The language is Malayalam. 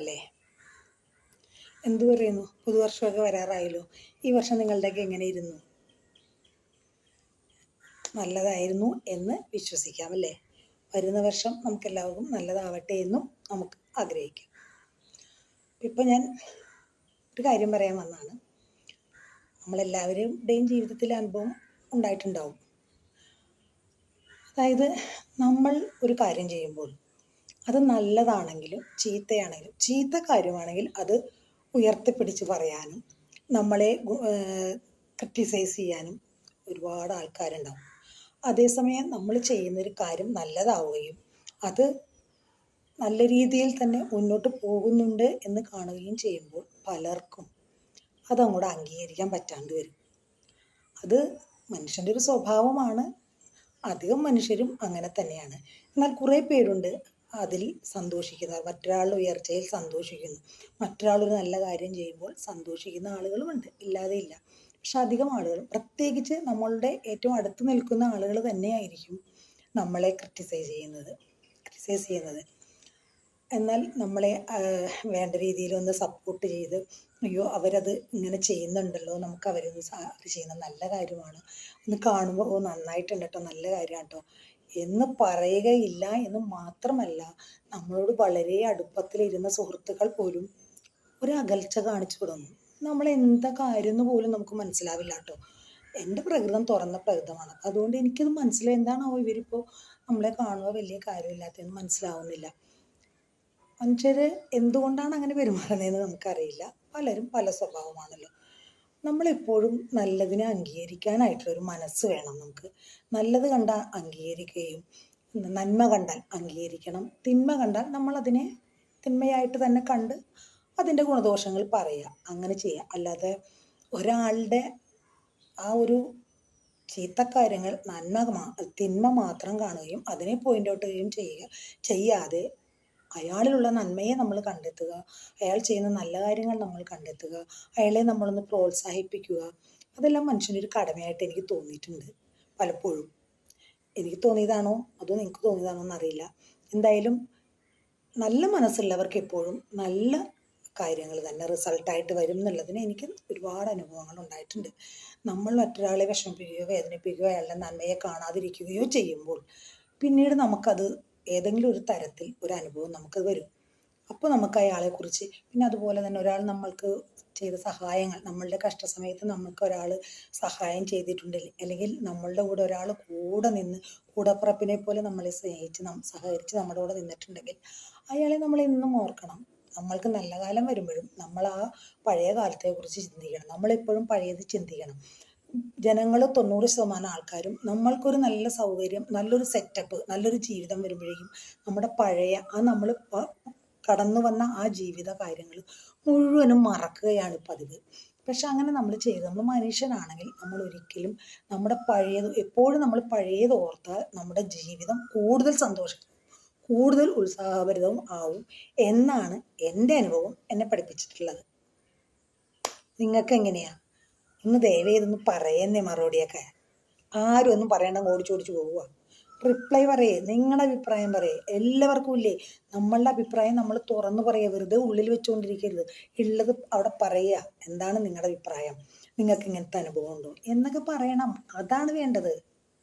അല്ലേ? എന്തു പറയുന്നു? പുതുവർഷമൊക്കെ വരാറായല്ലോ. ഈ വർഷം നിങ്ങളുടെയൊക്കെ എങ്ങനെ ഇരുന്നു? നല്ലതായിരുന്നു എന്ന് വിശ്വസിക്കാം അല്ലേ? വരുന്ന വർഷം നമുക്കെല്ലാവർക്കും നല്ലതാവട്ടെ എന്നും നമുക്ക് ആഗ്രഹിക്കാം. ഇപ്പം ഞാൻ ഒരു കാര്യം പറയാൻ വന്നതാണ്. നമ്മളെല്ലാവരുടെയും ജീവിതത്തിൽ അനുഭവം ഉണ്ടായിട്ടുണ്ടാവും. അതായത് നമ്മൾ ഒരു കാര്യം ചെയ്യുമ്പോൾ അത് നല്ലതാണെങ്കിലും ചീത്തയാണെങ്കിലും, ചീത്ത കാര്യമാണെങ്കിൽ അത് ഉയർത്തിപ്പിടിച്ച് പറയാനും നമ്മളെ ക്രിട്ടിസൈസ് ചെയ്യാനും ഒരുപാട് ആൾക്കാരുണ്ടാവും. അതേസമയം നമ്മൾ ചെയ്യുന്നൊരു കാര്യം നല്ലതാവുകയും അത് നല്ല രീതിയിൽ തന്നെ മുന്നോട്ട് പോകുന്നുണ്ട് എന്ന് കാണുകയും ചെയ്യുമ്പോൾ പലർക്കും അതങ്ങോട്ട് അംഗീകരിക്കാൻ പറ്റാണ്ട് വരും. അത് മനുഷ്യൻ്റെ ഒരു സ്വഭാവമാണ്. അധികം മനുഷ്യരും അങ്ങനെ തന്നെയാണ്. എന്നാൽ കുറേ പേരുണ്ട് അതിൽ സന്തോഷിക്കുന്നവർ, മറ്റൊരാളുടെ ഉയർച്ചയിൽ സന്തോഷിക്കുന്നു. മറ്റൊരാളൊരു നല്ല കാര്യം ചെയ്യുമ്പോൾ സന്തോഷിക്കുന്ന ആളുകളുമുണ്ട്, ഇല്ലാതെ ഇല്ല. പക്ഷെ അധികം ആളുകളും, പ്രത്യേകിച്ച് നമ്മളുടെ ഏറ്റവും അടുത്ത് നിൽക്കുന്ന ആളുകൾ തന്നെയായിരിക്കും നമ്മളെ ക്രിട്ടിസൈസ് ചെയ്യുന്നത്. എന്നാൽ നമ്മളെ വേണ്ട രീതിയിലൊന്ന് സപ്പോർട്ട് ചെയ്ത്, അയ്യോ അവരത് ഇങ്ങനെ ചെയ്യുന്നുണ്ടല്ലോ, നമുക്ക് അവർ ചെയ്യുന്ന നല്ല കാര്യമാണ്, ഒന്ന് കാണുമ്പോൾ ഓ നന്നായിട്ടുണ്ട് കേട്ടോ, നല്ല കാര്യമാണ് കേട്ടോ എന്ന് പറയുകയില്ല എന്ന് മാത്രമല്ല, നമ്മളോട് വളരെ അടുപ്പത്തിലിരുന്ന സുഹൃത്തുക്കൾ പോലും ഒരു അകൽച്ച കാണിച്ചു തുടങ്ങും. നമ്മൾ എന്താ കാര്യം എന്ന് പോലും നമുക്ക് മനസ്സിലാവില്ല കേട്ടോ. എൻ്റെ പ്രകൃതം തുറന്ന പ്രകൃതമാണ്, അതുകൊണ്ട് എനിക്കത് മനസ്സിലായി. എന്താണോ ഇവരിപ്പോൾ നമ്മളെ കാണുക വലിയ കാര്യമില്ലാത്തതെന്ന് മനസ്സിലാവുന്നില്ല. മനുഷ്യർ എന്തുകൊണ്ടാണ് അങ്ങനെ പെരുമാറുന്നതെന്ന് നമുക്കറിയില്ല. പലരും പല സ്വഭാവമാണല്ലോ. നമ്മളെപ്പോഴും നല്ലതിനെ അംഗീകരിക്കാനായിട്ടുള്ളൊരു മനസ്സ് വേണം നമുക്ക്. നല്ലത് കണ്ടാൽ അംഗീകരിക്കുകയും, നന്മ കണ്ടാൽ അംഗീകരിക്കണം, തിന്മ കണ്ടാൽ നമ്മളതിനെ തിന്മയായിട്ട് തന്നെ കണ്ട് അതിൻ്റെ ഗുണദോഷങ്ങൾ പറയുക, അങ്ങനെ ചെയ്യുക. അല്ലാതെ ഒരാളുടെ ആ ഒരു ചീത്തക്കാര്യങ്ങൾ തിന്മ മാത്രം കാണുകയും അതിനെ പോയിൻ്റ് ഔട്ട് ചെയ്യുകയും ചെയ്യാതെ അയാളിലുള്ള നന്മയെ നമ്മൾ കണ്ടെത്തുക, അയാൾ ചെയ്യുന്ന നല്ല കാര്യങ്ങൾ നമ്മൾ കണ്ടെത്തുക, അയാളെ നമ്മളൊന്ന് പ്രോത്സാഹിപ്പിക്കുക. അതെല്ലാം മനുഷ്യൻ്റെ ഒരു കടമയായിട്ട് എനിക്ക് തോന്നിയിട്ടുണ്ട് പലപ്പോഴും. എനിക്ക് തോന്നിയതാണോ അതോ നിങ്ങൾക്ക് തോന്നിയതാണോ എന്നറിയില്ല. എന്തായാലും നല്ല മനസ്സുള്ളവർക്ക് എപ്പോഴും നല്ല കാര്യങ്ങൾ തന്നെ റിസൾട്ടായിട്ട് വരും എന്നുള്ളതിന് എനിക്ക് ഒരുപാട് അനുഭവങ്ങൾ ഉണ്ടായിട്ടുണ്ട്. നമ്മൾ മറ്റൊരാളെ വിഷമിപ്പിക്കുകയോ വേദനിപ്പിക്കുകയോ അയാളുടെ നന്മയെ കാണാതിരിക്കുകയോ ചെയ്യുമ്പോൾ പിന്നീട് നമുക്കത് ഏതെങ്കിലും ഒരു തരത്തിൽ ഒരു അനുഭവം നമുക്ക് വരും. അപ്പോൾ നമുക്ക് അയാളെക്കുറിച്ച്, പിന്നെ അതുപോലെ തന്നെ ഒരാൾ നമ്മൾക്ക് ചെയ്ത സഹായങ്ങൾ, നമ്മളുടെ കഷ്ടസമയത്ത് നമുക്ക് ഒരാൾ സഹായം ചെയ്തിട്ടുണ്ടെങ്കിൽ, അല്ലെങ്കിൽ നമ്മളുടെ കൂടെ ഒരാൾ കൂടെ നിന്ന് കൂടപ്പിറപ്പിനെ പോലെ നമ്മളെ സ്നേഹിച്ച് സഹകരിച്ച് നമ്മുടെ കൂടെ നിന്നിട്ടുണ്ടെങ്കിൽ അയാളെ നമ്മൾ എന്നും ഓർക്കണം. നമ്മൾക്ക് നല്ല കാലം വരുമ്പോഴും നമ്മൾ ആ പഴയ കാലത്തെക്കുറിച്ച് ചിന്തിക്കണം. നമ്മളെപ്പോഴും പഴയത് ചിന്തിക്കണം. ജനങ്ങൾ 90% ആൾക്കാരും നമ്മൾക്കൊരു നല്ല സൗകര്യം, നല്ലൊരു സെറ്റപ്പ്, നല്ലൊരു ജീവിതം വരുമ്പോഴേക്കും നമ്മുടെ പഴയ നമ്മൾ കടന്നു വന്ന ആ ജീവിത കാര്യങ്ങൾ മുഴുവനും മറക്കുകയാണ് പതിവ്. പക്ഷെ അങ്ങനെ നമ്മൾ നമ്മൾ മനുഷ്യനാണെങ്കിൽ നമ്മൾ ഒരിക്കലും നമ്മുടെ എപ്പോഴും നമ്മൾ പഴയത് ഓർത്താൽ നമ്മുടെ ജീവിതം കൂടുതൽ സന്തോഷം, കൂടുതൽ ഉത്സാഹഭരിതവും ആവും എന്നാണ് എൻ്റെ അനുഭവം എന്നെ പഠിപ്പിച്ചിട്ടുള്ളത്. നിങ്ങൾക്ക് എങ്ങനെയാ? ഒന്ന് ദയവേതൊന്ന് പറയുന്നേ മറുപടിയൊക്കെ. ആരും ഒന്നും പറയണ്ട, ഓടിച്ചോടിച്ച് പോവുക. റിപ്ലൈ പറയേ, നിങ്ങളുടെ അഭിപ്രായം പറയേ. എല്ലാവർക്കും ഇല്ലേ നമ്മളുടെ അഭിപ്രായം നമ്മൾ തുറന്നു പറയുക, വെറുതെ ഉള്ളിൽ വെച്ചുകൊണ്ടിരിക്കരുത്. ഉള്ളത് അവിടെ പറയുക. എന്താണ് നിങ്ങളുടെ അഭിപ്രായം, നിങ്ങൾക്ക് ഇങ്ങനത്തെ അനുഭവം ഉണ്ടോ എന്നൊക്കെ പറയണം. അതാണ് വേണ്ടത്.